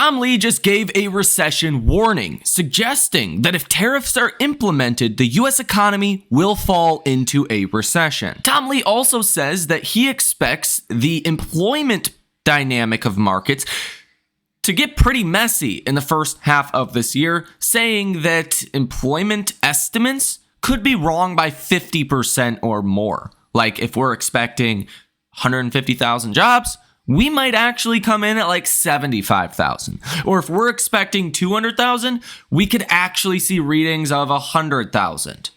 Tom Lee just gave a recession warning, suggesting that if tariffs are implemented, the US economy will fall into a recession. Tom Lee also says that he expects the employment dynamic of markets to get pretty messy in the first half of this year, saying that employment estimates could be wrong by 50% or more. Like if we're expecting 150,000 jobs, we might actually come in at like 75,000. Or if we're expecting 200,000, we could actually see readings of 100,000.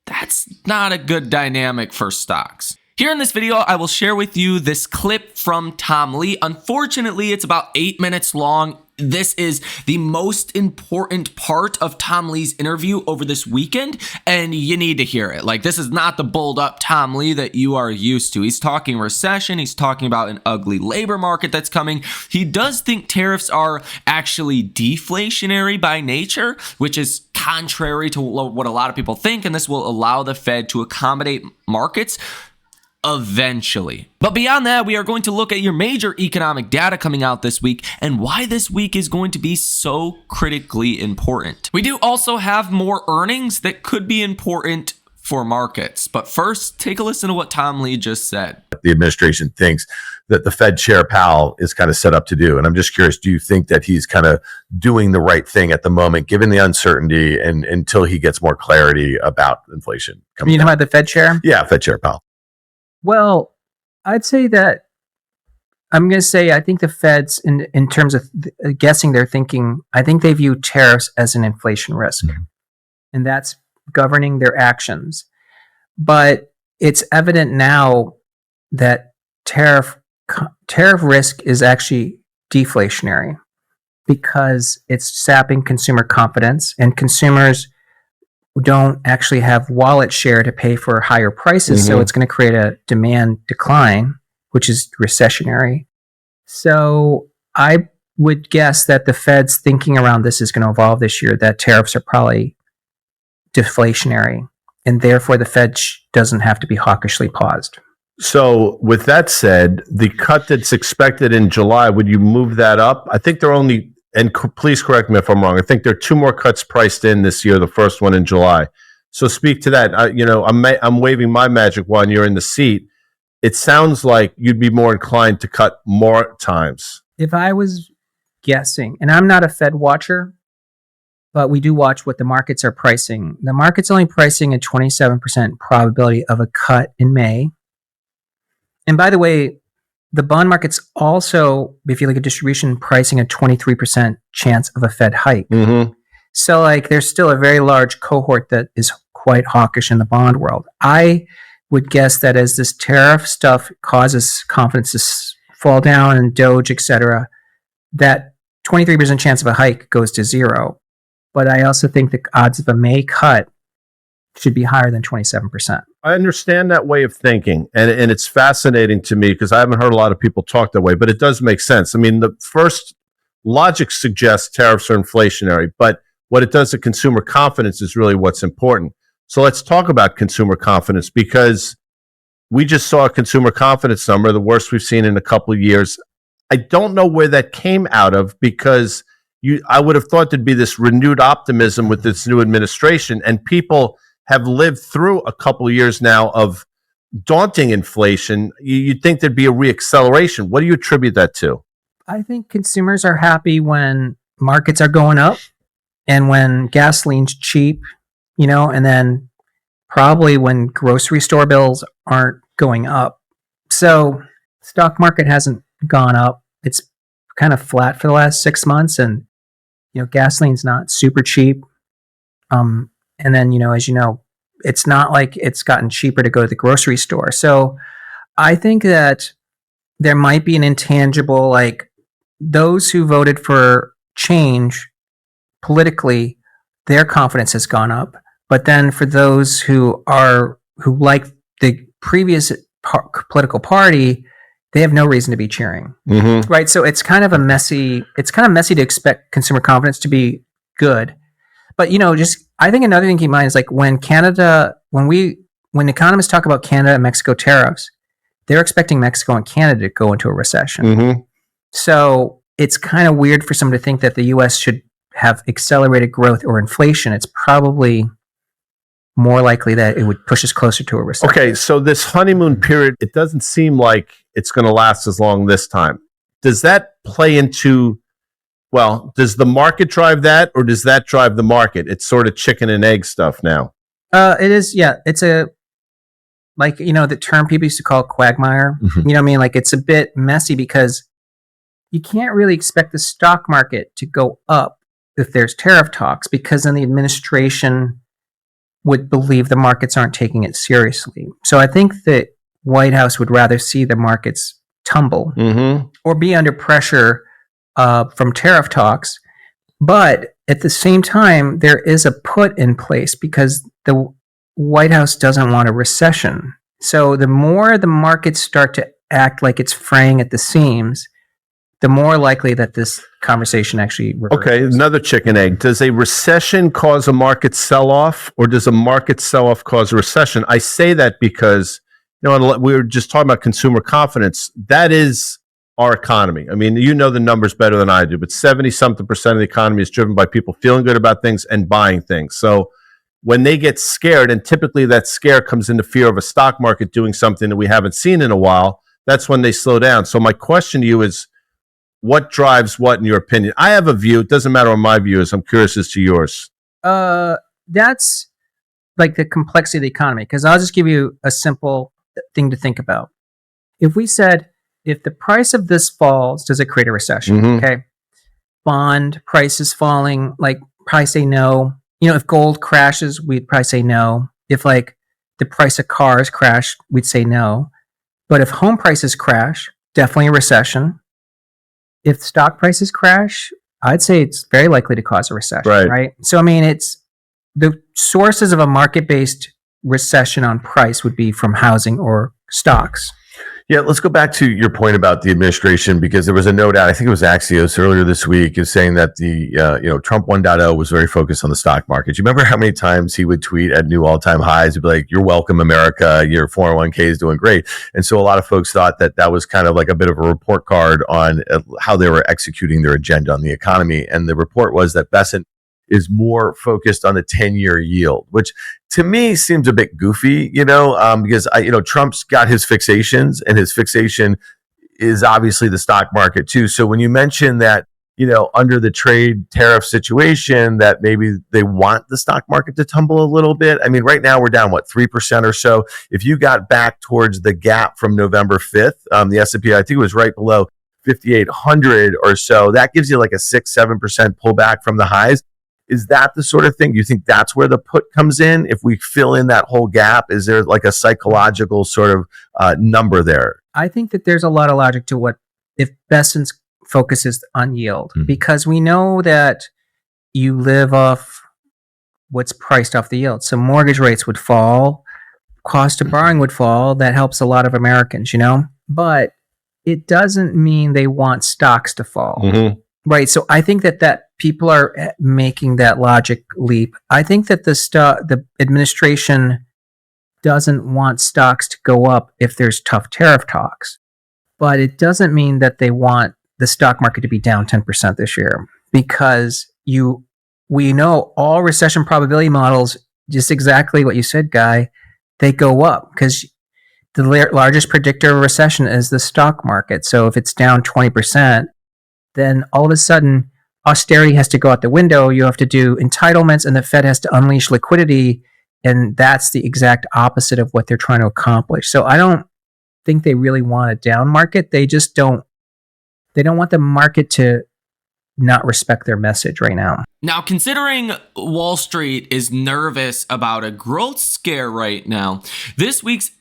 That's not a good dynamic for stocks. Here in this video, I will share with you this clip from Tom Lee. Unfortunately, it's about 8 minutes long. This is the most important part of Tom Lee's interview over this weekend, and you need to hear it. Like, this is not the bulled up Tom Lee that you are used to. He's talking recession. He's talking about an ugly labor market that's coming. He does think tariffs are actually deflationary by nature, which is contrary to what a lot of people think, and this will allow the Fed to accommodate markets eventually. But beyond that, we are going to look at your major economic data coming out this week and why this week is going to be so critically important. We do also have more earnings that could be important for markets. But first, take a listen to what Tom Lee just said. The administration thinks that the Fed Chair Powell is kind of set up to do. And I'm just curious, do you think that he's kind of doing the right thing at the moment, given the uncertainty and until he gets more clarity about inflation? You know about the Fed Chair? Yeah, Fed Chair Powell. Well, I'd say that I'm going to say I think the Feds, in terms of guessing their thinking, I think they view tariffs as an inflation risk, and that's governing their actions. But it's evident now that tariff risk is actually deflationary because it's sapping consumer confidence, and consumers don't actually have wallet share to pay for higher prices. So it's going to create a demand decline, which is recessionary. So I would guess that the Fed's thinking around this is going to evolve this year, that tariffs are probably deflationary, and therefore the Fed doesn't have to be hawkishly paused. So with that said, the cut that's expected in July, would you move that up? I think they're only, and please correct me if I'm wrong, I think there are 2 more cuts priced in this year, the first one in July. So speak to that. I'm waving my magic wand. You're in the seat. It sounds like you'd be more inclined to cut more times. If I was guessing, and I'm not a Fed watcher, but we do watch what the markets are pricing. The market's only pricing a 27% probability of a cut in May. And by the way, the bond market's also, if you look at distribution, pricing a 23% chance of a Fed hike. So like there's still a very large cohort that is quite hawkish in the bond world. I would guess that as this tariff stuff causes confidence to fall down and Doge, etc., that 23% chance of a hike goes to 0. But I also think the odds of a May cut should be higher than 27%. I understand that way of thinking, and it's fascinating to me because I haven't heard a lot of people talk that way, but it does make sense. I mean, the first logic suggests tariffs are inflationary, but what it does to consumer confidence is really what's important. So let's talk about consumer confidence, because we just saw a consumer confidence number, the worst we've seen in a couple of years. I don't know where that came out of, because I would have thought there'd be this renewed optimism with this new administration, and people have lived through a couple of years now of daunting inflation. You'd think there'd be a reacceleration. What do you attribute that to? I think consumers are happy when markets are going up and when gasoline's cheap, and then probably when grocery store bills aren't going up. So stock market hasn't gone up. It's kind of flat for the last 6 months, and gasoline's not super cheap. And then, as you know, it's not like it's gotten cheaper to go to the grocery store. So I think that there might be an intangible, like those who voted for change politically, their confidence has gone up. But then for those who like the previous political party, they have no reason to be cheering. Right. So it's kind of messy to expect consumer confidence to be good. But I think another thing to keep in mind is like when economists talk about Canada and Mexico tariffs, they're expecting Mexico and Canada to go into a recession. So it's kind of weird for someone to think that the US should have accelerated growth or inflation. It's probably more likely that it would push us closer to a recession. Okay, so this honeymoon period, it doesn't seem like it's going to last as long this time. Does that play into, well, does the market drive that, or does that drive the market? It's sort of chicken and egg stuff now. It is, yeah. It's a, like, the term people used to call quagmire. Mhm. You know what I mean? Like, it's a bit messy because you can't really expect the stock market to go up if there's tariff talks, because then the administration would believe the markets aren't taking it seriously. So I think that White House would rather see the markets tumble or be under pressure from tariff talks. But at the same time, there is a put in place because the White House doesn't want a recession. So the more the markets start to act like it's fraying at the seams, the more likely that this conversation actually reverses. Okay, another chicken egg. Does a recession cause a market sell-off, or does a market sell-off cause a recession? I say that because, we were just talking about consumer confidence. That is our economy. I mean, you know the numbers better than I do, but 70-something% of the economy is driven by people feeling good about things and buying things. So when they get scared, and typically that scare comes into fear of a stock market doing something that we haven't seen in a while, that's when they slow down. So my question to you is, what drives what in your opinion? I have a view. It doesn't matter what my view is. I'm curious as to yours. That's like the complexity of the economy, because I'll just give you a simple thing to think about. If we said, if the price of this falls, does it create a recession? Okay. Bond prices falling, like, probably say no. If gold crashes, we'd probably say no. If like the price of cars crash, we'd say no. But if home prices crash, definitely a recession. If stock prices crash, I'd say it's very likely to cause a recession, right? So, I mean, it's the sources of a market-based recession on price would be from housing or stocks. Yeah, let's go back to your point about the administration, because there was a note out, I think it was Axios earlier this week, is saying that the Trump 1.0 was very focused on the stock market. You remember how many times he would tweet at new all-time highs? He'd be like, "You're welcome, America. Your 401k is doing great." And so a lot of folks thought that that was kind of like a bit of a report card on how they were executing their agenda on the economy. And the report was that Bessent is more focused on the 10-year yield, which to me seems a bit goofy, because Trump's got his fixations, and his fixation is obviously the stock market too. So when you mention that, under the trade tariff situation, that maybe they want the stock market to tumble a little bit. I mean, right now we're down, 3% or so. If you got back towards the gap from November 5th, the S&P, I think it was right below 5,800 or so. That gives you like a 6-7% pullback from the highs. Is that the sort of thing? Do you think that's where the put comes in? If we fill in that whole gap, is there like a psychological sort of number there? I think that there's a lot of logic to what if Bessent's focuses on yield, because we know that you live off what's priced off the yield. So mortgage rates would fall, cost of borrowing would fall. That helps a lot of Americans, but it doesn't mean they want stocks to fall. Right. So I think that people are making that logic leap. I think that the administration doesn't want stocks to go up if there's tough tariff talks, but it doesn't mean that they want the stock market to be down 10% this year, because we know all recession probability models, just exactly what you said, Guy, they go up because the largest predictor of recession is the stock market. So if it's down 20%, then all of a sudden austerity has to go out the window. You have to do entitlements, and the Fed has to unleash liquidity. And that's the exact opposite of what they're trying to accomplish. So I don't think they really want a down market. They just don't want the market to not respect their message right now. Now, considering Wall Street is nervous about a growth scare right now, this week's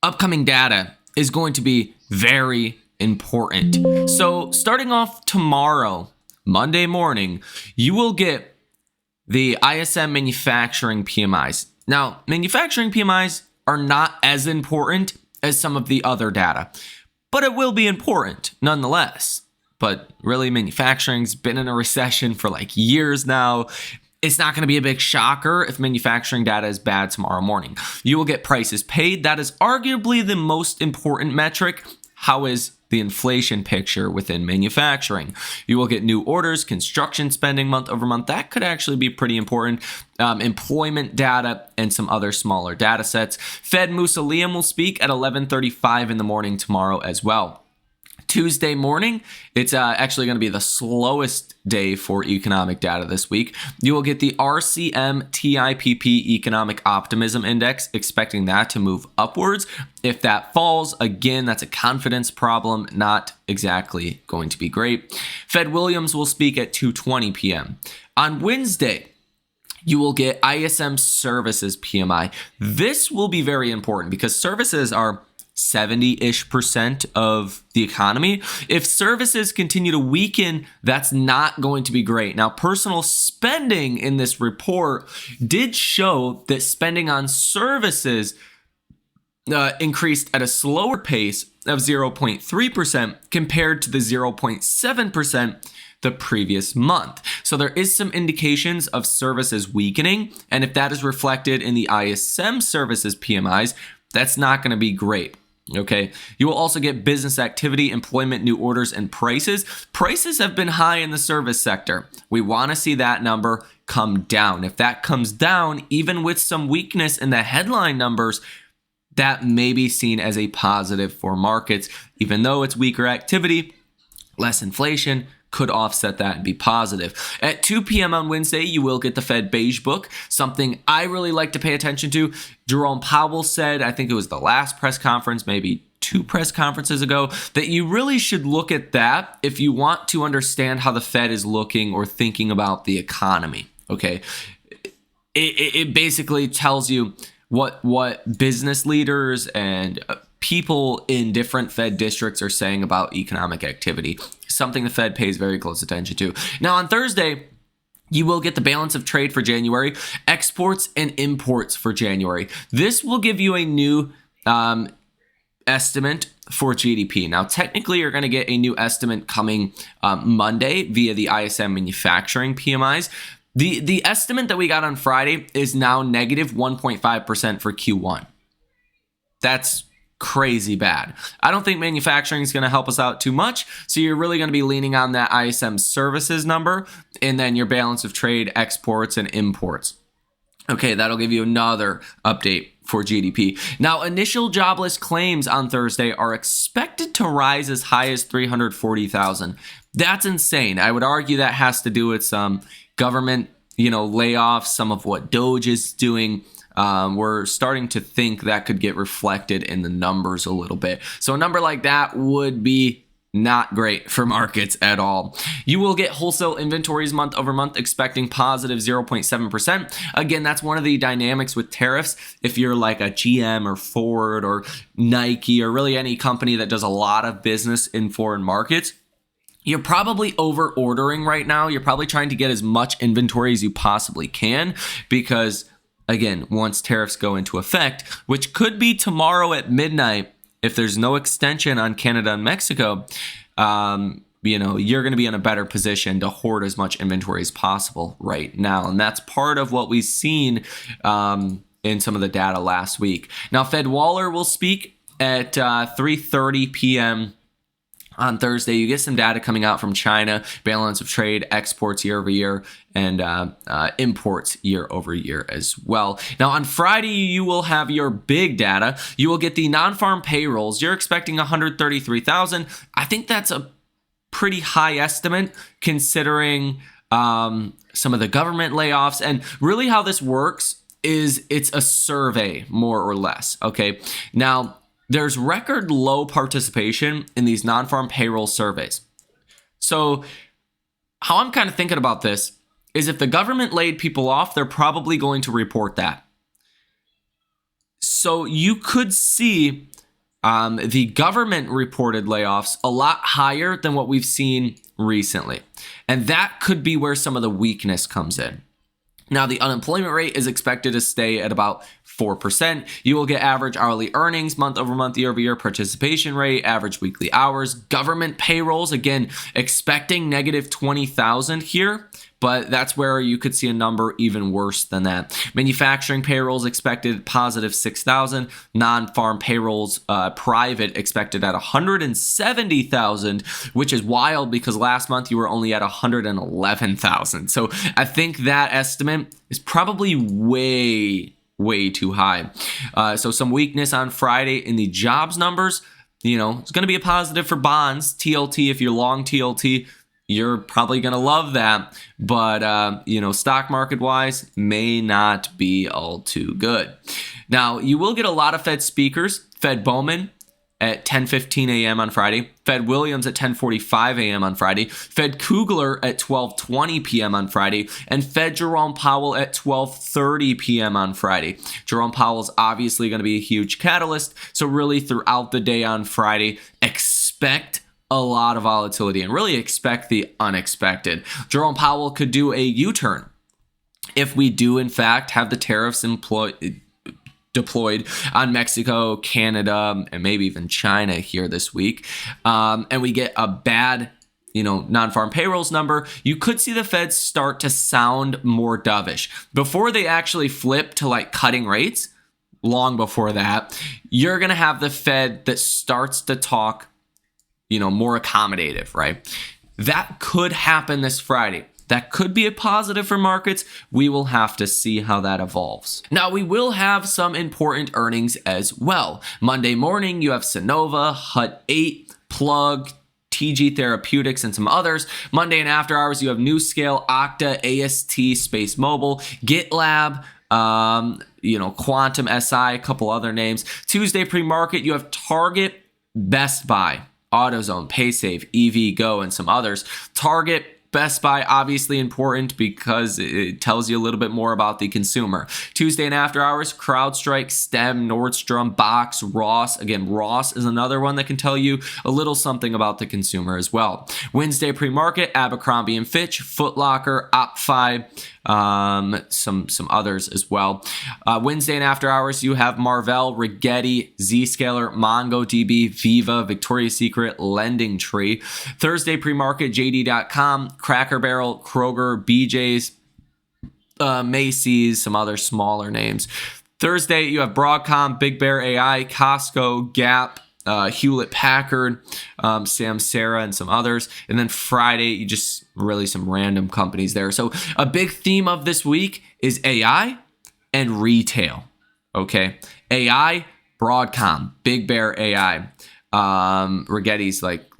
upcoming data is going to be very important. So starting off tomorrow, Monday morning, you will get the ISM manufacturing PMIs. Now, manufacturing PMIs are not as important as some of the other data, but it will be important nonetheless. But really, manufacturing's been in a recession for like years now. It's not going to be a big shocker if manufacturing data is bad tomorrow morning. You will get prices paid. That is arguably the most important metric. How is the inflation picture within manufacturing. You will get new orders, construction spending month over month. That could actually be pretty important. Employment data and some other smaller data sets. Fed Musa Liam will speak at 11:35 in the morning tomorrow as well. Tuesday morning, it's actually going to be the slowest day for economic data this week. You will get the RCM TIPP Economic Optimism Index, expecting that to move upwards. If that falls, again, that's a confidence problem, not exactly going to be great. Fed Williams will speak at 2:20 p.m. On Wednesday, you will get ISM Services PMI. This will be very important because services are 70-ish% of the economy. If services continue to weaken, that's not going to be great. Now, personal spending in this report did show that spending on services increased at a slower pace of 0.3% compared to the 0.7% the previous month. So there is some indications of services weakening. And if that is reflected in the ISM Services PMIs, that's not going to be great. Okay. You will also get business activity, employment, new orders, and prices. Prices have been high in the service sector. We want to see that number come down. If that comes down, even with some weakness in the headline numbers, that may be seen as a positive for markets. Even though it's weaker activity, less inflation could offset that and be positive. At 2 p.m. on Wednesday, you will get the Fed Beige Book, something I really like to pay attention to. Jerome Powell said, I think it was the last press conference, maybe 2 press conferences ago, that you really should look at that if you want to understand how the Fed is looking or thinking about the economy. Okay. It basically tells you what business leaders and people in different Fed districts are saying about economic activity, something the Fed pays very close attention to. Now, on Thursday, you will get the balance of trade for January, exports and imports for January. This will give you a new estimate for GDP. Now, technically, you're going to get a new estimate coming Monday via the ISM manufacturing PMIs. The estimate that we got on Friday is now negative 1.5% for Q1. That's crazy bad. I don't think manufacturing is going to help us out too much. So you're really going to be leaning on that ISM services number and then your balance of trade, exports, and imports. Okay, that'll give you another update for GDP. Now, initial jobless claims on Thursday are expected to rise as high as 340,000. That's insane. I would argue that has to do with some government, layoffs, some of what Doge is doing. We're starting to think that could get reflected in the numbers a little bit. So a number like that would be not great for markets at all. You will get wholesale inventories month over month expecting positive 0.7%. Again, that's one of the dynamics with tariffs. If you're like a GM or Ford or Nike or really any company that does a lot of business in foreign markets, you're probably over ordering right now. You're probably trying to get as much inventory as you possibly can because, again, once tariffs go into effect, which could be tomorrow at midnight, if there's no extension on Canada and Mexico, you're going to be in a better position to hoard as much inventory as possible right now. And that's part of what we've seen in some of the data last week. Now, Fed Waller will speak at 3:30 p.m. on Thursday. You get some data coming out from China, balance of trade, exports year over year, and imports year over year as well. Now, on Friday, you will have your big data. You will get the non-farm payrolls. You're expecting 133,000. I think that's a pretty high estimate considering some of the government layoffs. And really how this works is it's a survey, more or less. Okay. Now, there's record low participation in these non-farm payroll surveys. So how I'm kind of thinking about this is if the government laid people off, they're probably going to report that. So you could see the government reported layoffs a lot higher than what we've seen recently. And that could be where some of the weakness comes in. Now, the unemployment rate is expected to stay at about 4%. You will get average hourly earnings month over month, year over year, participation rate, average weekly hours, government payrolls. Again, expecting negative 20,000 here, but that's where you could see a number even worse than that. Manufacturing payrolls expected positive 6,000. Non-farm payrolls, private expected at 170,000, which is wild because last month you were only at 111,000. So I think that estimate is probably way too high. So some weakness on Friday in the jobs numbers. It's going to be a positive for bonds. TLT, if you're long TLT, you're probably going to love that. But, stock market wise, may not be all too good. Now, you will get a lot of Fed speakers. Fed Bowman at 10:15 a.m. on Friday, Fed Williams at 10:45 a.m. on Friday, Fed Kugler at 12:20 p.m. on Friday, and Fed Jerome Powell at 12:30 p.m. on Friday. Jerome Powell is obviously going to be a huge catalyst, so really throughout the day on Friday, expect a lot of volatility and really expect the unexpected. Jerome Powell could do a U-turn if we do in fact have the tariffs deployed on Mexico, Canada, and maybe even China here this week, and we get a bad non-farm payrolls number, you could see the Fed start to sound more dovish. Before they actually flip to cutting rates, long before that, you're going to have the Fed that starts to talk, more accommodative, right? That could happen this Friday. That could be a positive for markets. We will have to see how that evolves. Now, we will have some important earnings as well. Monday morning, you have Sonova, Hut 8, Plug, TG Therapeutics, and some others. Monday and after hours, you have NewScale, Okta, AST, Space Mobile, GitLab, Quantum SI, a couple other names. Tuesday pre-market, you have Target, Best Buy, AutoZone, PaySafe, EVgo, and some others. Target, Best Buy, obviously important because it tells you a little bit more about the consumer. Tuesday and after hours, CrowdStrike, Stem, Nordstrom, Box, Ross. Again, Ross is another one that can tell you a little something about the consumer as well. Wednesday pre-market, Abercrombie and Fitch, Foot Locker, OppFi, some others as well. Wednesday and after hours, you have Marvell, Rigetti, Zscaler, MongoDB, Viva, Victoria's Secret, Lending Tree. Thursday pre-market, JD.com, Cracker Barrel, Kroger, BJ's, Macy's, some other smaller names. Thursday, you have Broadcom, Big Bear AI, Costco, Gap, Hewlett Packard, Samsara, and some others. And then Friday, you just really some random companies there. So a big theme of this week is AI and retail. Okay, AI, Broadcom, Big Bear AI, Rigetti's like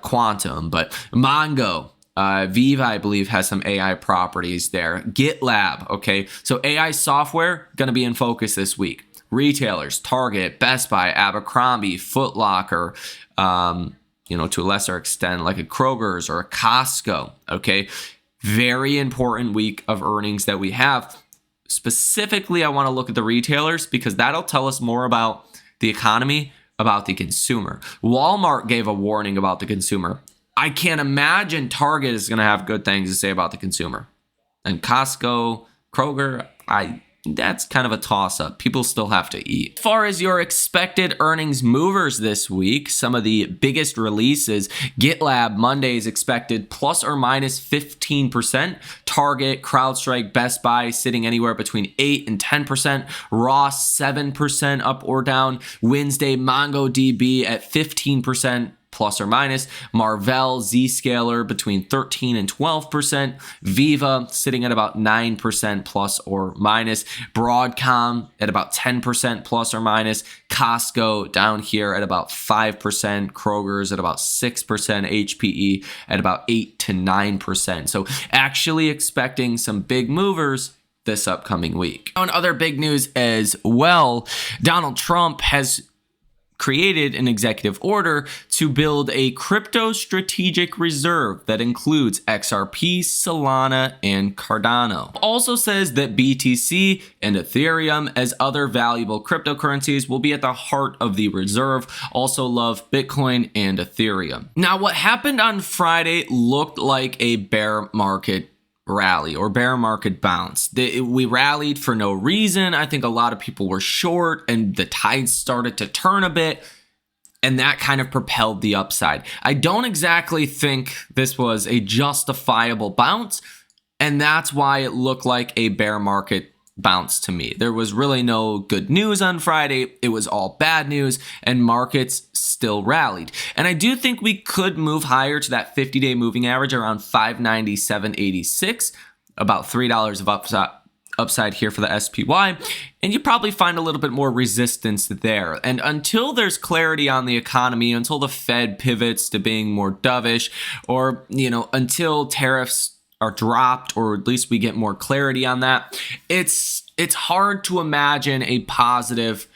Quantum, but Mongo. Viva, I believe, has some AI properties there. GitLab, okay? So AI software going to be in focus this week. Retailers, Target, Best Buy, Abercrombie, Foot Locker, to a lesser extent, like a Kroger's or a Costco, okay? Very important week of earnings that we have. Specifically, I want to look at the retailers because that'll tell us more about the economy, about the consumer. Walmart gave a warning about the consumer. I can't imagine Target is going to have good things to say about the consumer. And Costco, Kroger, that's kind of a toss-up. People still have to eat. As far as your expected earnings movers this week, some of the biggest releases, GitLab Monday is expected plus or minus 15%. Target, CrowdStrike, Best Buy sitting anywhere between 8 and 10%. Ross 7% up or down. Wednesday, MongoDB at 15%. Plus or minus. Marvell, Zscaler between 13 and 12%. Viva sitting at about 9% plus or minus. Broadcom at about 10% plus or minus. Costco down here at about 5%. Kroger's at about 6%. HPE at about 8 to 9%. So actually expecting some big movers this upcoming week. On other big news as well, Donald Trump has created an executive order to build a crypto strategic reserve that includes XRP, Solana, and Cardano. Also says that BTC and Ethereum as other valuable cryptocurrencies will be at the heart of the reserve. Also love Bitcoin and Ethereum. Now, what happened on Friday looked like a bear market rally or bear market bounce. We rallied for no reason. I think a lot of people were short and the tide started to turn a bit, and that kind of propelled the upside. I don't exactly think this was a justifiable bounce, and that's why it looked like a bear market bounce to me. There was really no good news on Friday. It was all bad news, and markets still rallied. And I do think we could move higher to that 50-day moving average around 597.86, about $3 of upside here for the SPY, and you probably find a little bit more resistance there. And until there's clarity on the economy, until the Fed pivots to being more dovish, or until tariffs are dropped, or at least we get more clarity on that, it's hard to imagine a positive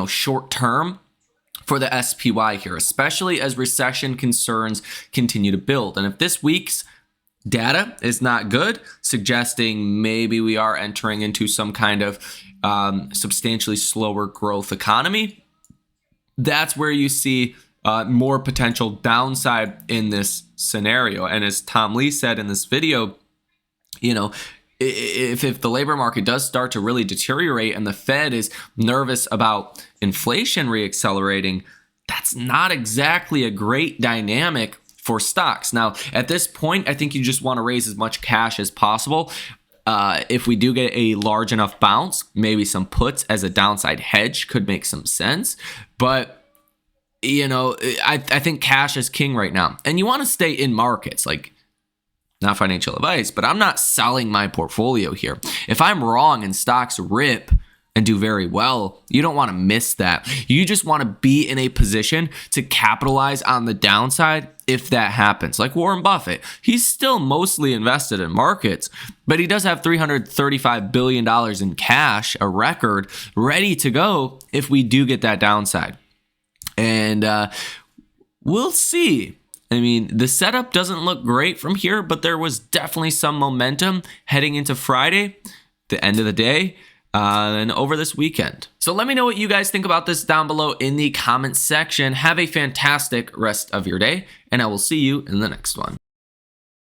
short term for the SPY here, especially as recession concerns continue to build. And if this week's data is not good, suggesting maybe we are entering into some kind of substantially slower growth economy, that's where you see more potential downside in this scenario. And as Tom Lee said in this video, if the labor market does start to really deteriorate and the Fed is nervous about inflation reaccelerating, that's not exactly a great dynamic for stocks. Now, at this point, I think you just want to raise as much cash as possible. If we do get a large enough bounce, maybe some puts as a downside hedge could make some sense. But I think cash is king right now. And you want to stay in markets, like, not financial advice, but I'm not selling my portfolio here. If I'm wrong and stocks rip and do very well, you don't want to miss that. You just want to be in a position to capitalize on the downside if that happens. Like Warren Buffett, he's still mostly invested in markets, but he does have $335 billion in cash, a record, ready to go if we do get that downside. And we'll see. I mean, the setup doesn't look great from here, but there was definitely some momentum heading into Friday, the end of the day, and over this weekend. So let me know what you guys think about this down below in the comments section. Have a fantastic rest of your day, and I will see you in the next one.